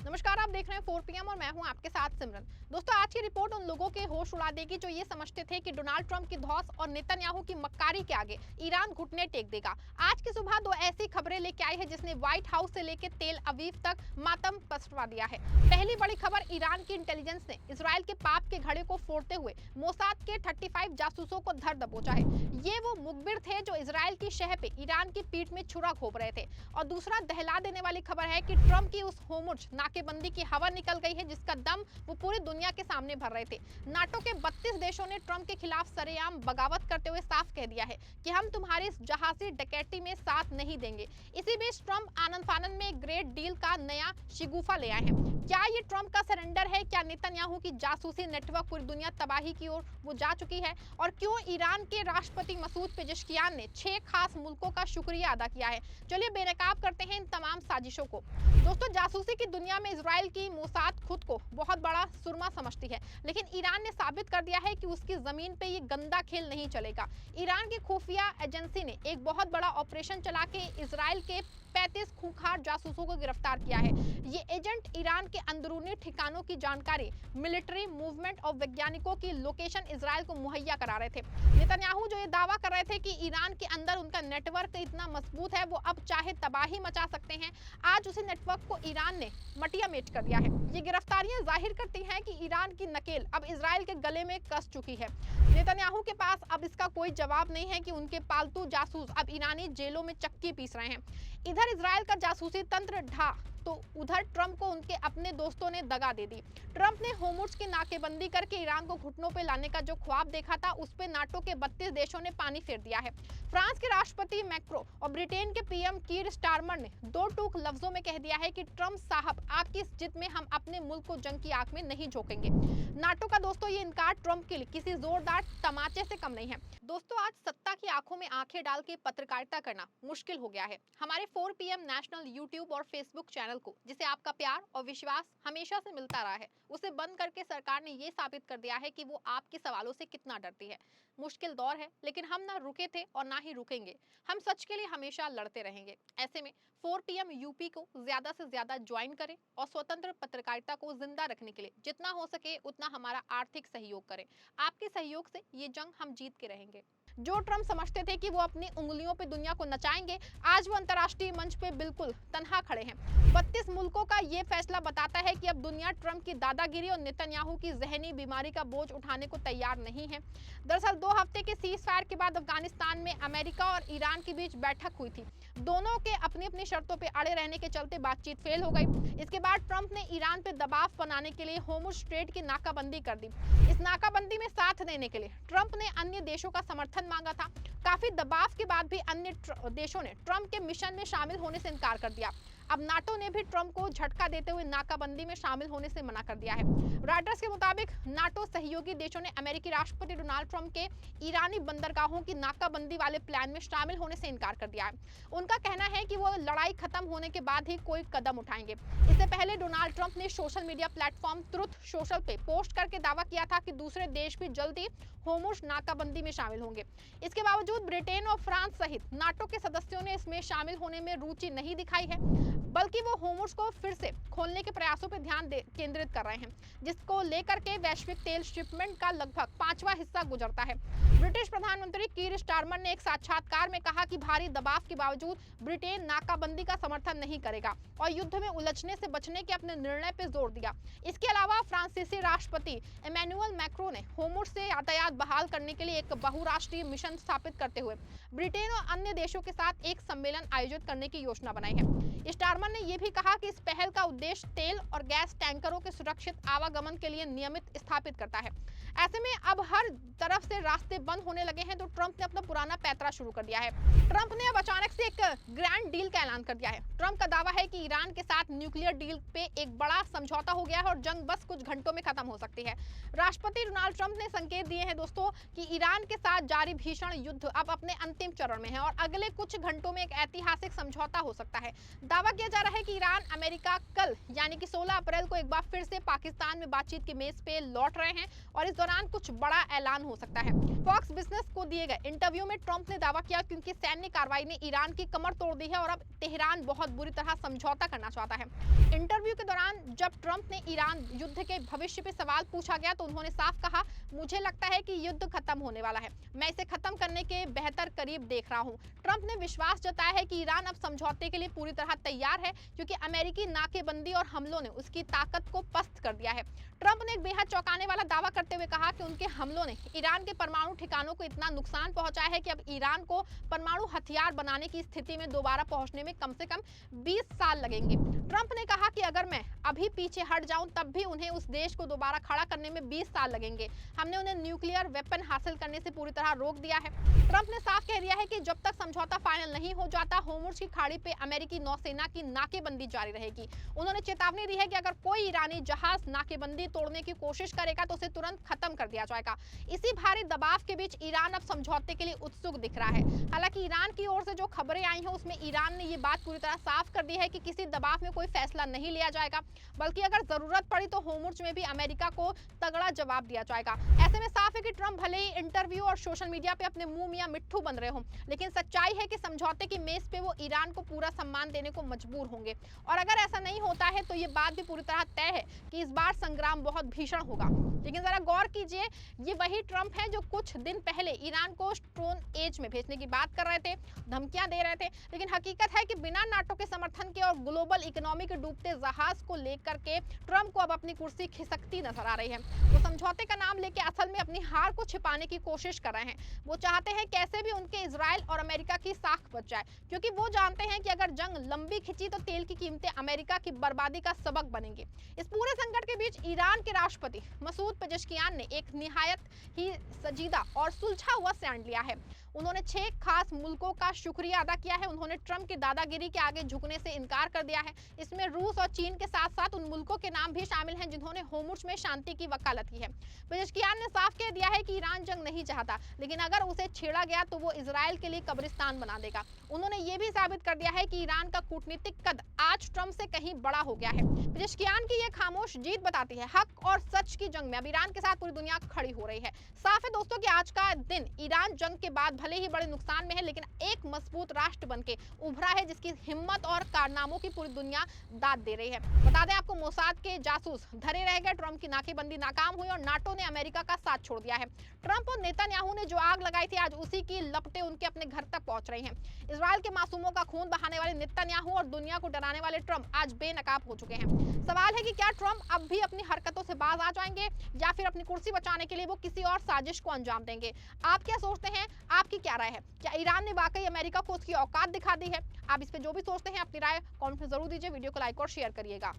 नमस्कार, आप देख रहे हैं 4 पीएम और मैं हूं आपके साथ सिमरन। दोस्तों, आज की रिपोर्ट उन लोगों के होश उड़ा देगी जो ये समझते थे कि डोनाल्ड ट्रंप की धौंस और नेतन्याहू की मक्कारी के आगे ईरान घुटने टेक देगा। आज की सुबह दो ऐसी खबरें लेके आई है जिसने व्हाइट हाउस से लेकर तेल अवीव तक मातम पसरवा दिया है। पहली बड़ी खबर, ईरान की इंटेलिजेंस ने इसराइल के पाप के घड़े को फोड़ते हुए मोसाद के 35 जासूसों को धर दबोचा है। ये वो मुखबिर थे जो इसराइल की शह पे ईरान की पीठ में छुरा घोंप रहे थे। और दूसरा दहला देने वाली खबर है कि ट्रंप की उस होमुर्ज नाकेबंदी की हवा निकल गई है जिसका दम वो पूरी दुनिया के सामने भर रहे थे। नाटो के 32 देशों ने ट्रंप के खिलाफ सरेआम बगावत करते हुए साफ कह दिया है कि हम तुम्हारी इस जहाजी डकैती में साथ नहीं देंगे। इसी बीच ट्रंप आनंद फानंद में ग्रेट डील का नया शिगुफा ले आए हैं। क्या ये ट्रंप का सरेंडर है? क्या नेतन्याहू की जासूसी नेटवर्क पूरी दुनिया तबाही की ओर वो जा चुकी है? और क्यों ईरान के राष्ट्रपति मसूद पेजेश्कियान ने 6 खास मुल्कों का शुक्रिया अदा किया है? चलिए बेनकाब करते हैं इन तमाम साजिशों को। दोस्तों, जासूसी की दुनिया में इसराइल की मोसाद खुद को बहुत बड़ा सुरमा समझती है, लेकिन ईरान ने साबित कर दिया है कि उसकी जमीन पे ये गंदा खेल नहीं चलेगा। ईरान की खुफिया एजेंसी ने एक बहुत बड़ा ऑपरेशन चला के इसराइल के 35 खूंखार जासूसों को गिरफ्तार किया है। ये एजेंट ईरान के अंदरूनी ठिकानों की जानकारी, मिलिट्री मूवमेंट और वैज्ञानिकों की लोकेशन इसराइल को मुहैया करा रहे थे। नेतन्याहू जो ये दावा कर रहे थे कि ईरान के अंदर उनका नेटवर्क इतना मजबूत है वो अब चाहे तबाही मचा सकते हैं, आज उसी नेटवर्क को ईरान ने मटिया मेट कर दिया है। ये गिरफ्तारियां जाहिर करती हैं कि ईरान की नकेल अब इसराइल के गले में कस चुकी है। नेतन्याहू के पास अब इसका कोई जवाब नहीं है कि उनके पालतू जासूस अब ईरानी जेलों में चक्की पीस रहे हैं। इधर इसराइल का जासूसी तंत्र ढा तो उधर ट्रंप को उनके अपने दोस्तों ने दगा दे दी। ट्रंप ने होर्मुज़ की नाकेबंदी करके ईरान को घुटनों पे लाने का जो ख्वाब देखा था उस पे नाटो के 32 देशों ने पानी फेर दिया है। फ्रांस के राष्ट्रपति मैक्रो और ब्रिटेन के पीएम कीर स्टारमर ने दो टूक लफ्जों में कह दिया है कि ट्रंप साहब, आपकी इस जिद में हम अपने मुल्क को जंग की आग में नहीं झोंकेंगे। नाटो का दोस्तों ये इनकार ट्रंप के लिए किसी जोरदार तमाचे से कम नहीं है। दोस्तों, आज सत्ता की आंखों में आंखें डाल के पत्रकारिता करना मुश्किल हो गया है। हमारे 4 पीएम नेशनल यूट्यूब और फेसबुक चैनल को, जिसे आपका प्यार और विश्वास हमेशा से मिलता रहा है, उसे बंद करके सरकार ने ये साबित कर दिया है कि वो आपके सवालों से कितना डरती है। मुश्किल दौर है, लेकिन हम ना रुके थे और ना ही रुकेंगे। हम सच के लिए हमेशा लड़ते रहेंगे। ऐसे में 4 पीएम यूपी को ज्यादा से ज्यादा ज्वाइन करें और स्वतंत्र पत्रकारिता को जिंदा रखने के लिए जितना हो सके उतना हमारा आर्थिक सहयोग करें। आपके सहयोग से ये जंग हम जीत के रहेंगे। जो ट्रंप समझते थे कि वो अपनी उंगलियों पे दुनिया को नचाएंगे, आज वो अंतर्राष्ट्रीय मंच पे बिल्कुल तन्हा खड़े हैं। 32 मुल्कों का ये फैसला बताता है कि अब दुनिया ट्रंप की दादागिरी और नेतन्याहू की जहनी बीमारी का बोझ उठाने को तैयार नहीं है। दरअसल 2 हफ्ते के सीज फायर के बाद अफगानिस्तान में अमेरिका और ईरान के बीच बैठक हुई थी। दोनों के अपनी अपनी शर्तों पे अड़े रहने के चलते बातचीत फेल हो गई। इसके बाद ट्रंप ने ईरान पे दबाव बनाने के लिए होर्मुज़ स्ट्रेट की नाकाबंदी कर दी। इस नाकाबंदी में साथ देने के लिए ट्रंप ने अन्य देशों का समर्थन मांगा था। काफी दबाव के बाद भी अन्य देशों ने ट्रंप के मिशन में शामिल होने से इनकार कर दिया। अब नाटो ने भी ट्रंप को झटका देते हुए नाकाबंदी में शामिल होने से मना कर दिया है। रॉयटर्स के मुताबिक नाटो सहयोगी देशों ने अमेरिकी राष्ट्रपति डोनाल्ड ट्रंप के ईरानी बंदरगाहों की नाकाबंदी वाले प्लान में शामिल होने से इनकार कर दिया है। उनका कहना है कि वो लड़ाई खत्म होने के बाद ही कोई कदम उठाएंगे। इससे पहले डोनाल्ड ट्रंप ने social media platform truth social पे पोस्ट करके दावा किया था कि दूसरे देश भी जल्दी होर्मुज़ नाकाबंदी में शामिल होंगे। इसके बावजूद ब्रिटेन और फ्रांस सहित नाटो के सदस्यों ने इसमें शामिल होने में रुचि नहीं दिखाई है, बल्कि वो होर्मुज़ को फिर से खोलने के प्रयासों पर ध्यान केंद्रित कर रहे हैं, जिसको लेकर के वैश्विक तेल शिपमेंट का लगभग 5वां हिस्सा गुजरता है। ब्रिटिश प्रधानमंत्री कीर स्टारमर ने एक साक्षात्कार में कहा कि भारी दबाव के बावजूद ब्रिटेन नाकाबंदी का समर्थन नहीं करेगा और युद्ध में उलझने से बचने के अपने निर्णय पर जोर दिया। इसके अलावा फ्रांसीसी राष्ट्रपति इमैनुअल मैक्रों ने होर्मुज़ से यातायात बहाल करने के लिए एक बहुराष्ट्रीय मिशन स्थापित करते हुए ब्रिटेन और अन्य देशों के साथ एक सम्मेलन आयोजित करने की योजना बनाई है। स्टारमर ने यह भी कहा कि इस पहल का उद्देश्य तेल और गैस टैंकरों के सुरक्षित आवागमन के लिए नियमित स्थापित करता है। ऐसे में अब हर तरफ से रास्ते बंद होने लगे हैं तो ट्रंप ने अपना पुराना पैंतरा शुरू कर दिया है। ट्रंप ने अब अचानक से एक ग्रैंड डील का ऐलान कर दिया है। ट्रंप का दावा है कि ईरान के साथ न्यूक्लियर डील पे एक बड़ा समझौता हो गया है और जंग बस कुछ घंटों में खत्म हो सकती है। राष्ट्रपति डोनाल्ड ट्रंप ने संकेत दिए हैं दोस्तों कि ईरान के साथ जारी भीषण युद्ध अब अपने अंतिम चरण में है और अगले कुछ घंटों में एक ऐतिहासिक समझौता हो सकता है। दावा किया जा रहा है कि ईरान अमेरिका कल यानी कि 16 अप्रैल को एक बार फिर से पाकिस्तान में बातचीत की मेज पे लौट रहे हैं और इस दौरान कुछ बड़ा ऐलान हो सकता है। फॉक्स बिजनेस को दिए गए इंटरव्यू में ट्रंप ने दावा किया क्योंकि सैन्य कार्रवाई ने ईरान की कमर तोड़ दी है और अब तेहरान बहुत बुरी तरह समझौता करना चाहता है। इंटरव्यू के दौरान जब ट्रंप ने ईरान युद्ध के भविष्य पे सवाल पूछा गया तो उन्होंने साफ कहा, मुझे लगता है कि युद्ध खत्म होने वाला है, मैं इसे खत्म करने के बेहतर करीब देख रहा हूं। ट्रंप ने विश्वास जताया है कि ईरान अब समझौते के लिए पूरी तरह तैयार है, क्योंकि अमेरिकी नाकेबंदी और हमलों ने उसकी ताकत को पस्त कर दिया है। ट्रंप ने एक बेहद चौंकाने वाला दावा करते हुए कहा कि उनके हमलों ने ईरान के परमाणु ठिकानों को इतना नुकसान पहुंचाया है कि अब ईरान को परमाणु हथियार बनाने की स्थिति में दोबारा पहुंचने में कम से कम 20 साल लगेंगे। ट्रंप ने कहा कि अगर मैं अभी पीछे हट जाऊं तब भी उन्हें उस देश को दोबारा खड़ा करने में 20 साल लगेंगे। हमने उन्हें न्यूक्लियर वेपन हासिल करने से पूरी तरह रोक दिया है। ट्रंप ने साफ कह दिया है कि जब तक समझौता फाइनल नहीं हो जाता, होर्मुज़ की खाड़ी पे अमेरिकी नौसेना की नाकेबंदी जारी रहेगी। उन्होंने चेतावनी दी है कि अगर कोई ईरानी जहाज नाकेबंदी तोड़ने की कोशिश करेगा तो उसे तुरंत खत्म कर दिया जाएगा। इसी भारी दबाव के बीच ईरान अब समझौते के लिए उत्सुक दिख रहा है। हालांकि ईरान की ओर से जो खबरें आई हैं उसमें ईरान ने ये बात पूरी तरह साफ कर दी है कि किसी दबाव में कोई फैसला नहीं लिया जाएगा, बल्कि अगर जरूरत पड़ी तो होर्मुज़ में भी अमेरिका को तगड़ा जवाब दिया जाएगा। ऐसे में साफ है कि ट्रंप भले ही इंटरव्यू और सोशल मीडिया पे अपने मुंह मियां मिट्ठू बन रहे हों, लेकिन सच्चाई है कि समझौते की मेज पे वो ईरान को पूरा सम्मान देने को मजबूर होंगे। और अगर ऐसा नहीं होता है तो ये बात भी पूरी तरह तय है कि इस बार संग्राम बहुत भीषण होगा। लेकिन जरा गौर कीजिए, ये वही ट्रंप हैं जो कुछ दिन पहले ईरान को स्टोन एज में भेजने की बात कर रहे थे, धमकियां दे रहे थे, लेकिन हकीकत है कि बिना नाटो के समर्थन के और ग्लोबल इकोनॉमी के डूबते जहाज को लेकर के ट्रंप को अब अपनी कुर्सी खिसकती नजर आ रही है। वो समझौते का नाम लेके असल में अपनी हार को छिपाने की कोशिश कर रहे हैं। वो चाहते हैं कैसे भी उनके इजराइल और अमेरिका की साख बच जाए, क्योंकि वो जानते हैं कि अगर जंग लंबी खिंची तो तेल की कीमतें अमेरिका की बर्बादी का सबक बनेंगे। इस पूरे संकट के बीच ईरान के राष्ट्रपति मसूद पेजेश्कियान ने एक निहायत ही संजीदा और सुलझा हुआ स्टैंड लिया है। उन्होंने 6 खास मुल्कों का शुक्रिया अदा किया है। उन्होंने ट्रंप की दादागिरी के आगे झुकने से इनकार कर दिया है। इसमें रूस और चीन के साथ साथ उन मुल्कों के नाम भी शामिल हैं जिन्होंने होर्मुज़ में शांति की वकालत की है। पेजेश्कियान ने साफ कह दिया है कि ईरान जंग नहीं चाहता, लेकिन अगर उसे छेड़ा गया तो वो इजराइल के लिए कब्रिस्तान बना देगा। उन्होंने ये भी साबित कर दिया है कि ईरान का कूटनीतिक कद आज ट्रंप से कहीं बड़ा हो गया है। पेजेश्कियान की ये खामोश जीत बताती है हक और सच की जंग में अब ईरान के साथ पूरी दुनिया खड़ी हो रही है। साफ है दोस्तों कि आज का दिन ईरान जंग के बाद भले ही बड़े नुकसान में है, लेकिन एक मजबूत राष्ट्र बनके उभरा है जिसकी हिम्मत और कारनामों की पूरी दुनिया दाद दे रही है। बता दें आपको, मोसाद के जासूस धरे रह गए, ट्रंप की नाकेबंदी नाकाम हुई और नाटो ने अमेरिका का साथ छोड़ दिया है। ट्रंप और नेतन्याहू ने जो आग लगाई थी आज उसी की लपटें उनके अपने घर तक पहुंच रही हैं। इजराइल के मासूमों का खून बहाने वाले नेतन्याहू और दुनिया को डराने वाले ट्रंप आज बेनकाब हो चुके हैं। सवाल है कि क्या ट्रंप अब भी अपनी हरकतों से बाज आ जाएंगे या फिर अपनी कुर्सी बचाने के लिए वो किसी और साजिश को अंजाम देंगे। आप क्या सोचते हैं? आपकी क्या राय है? क्या ईरान ने वाकई अमेरिका को उसकी औकात दिखा दी है? आप इस पे जो भी सोचते हैं अपनी राय कमेंट में जरूर दीजिए। वीडियो को लाइक और शेयर करिएगा।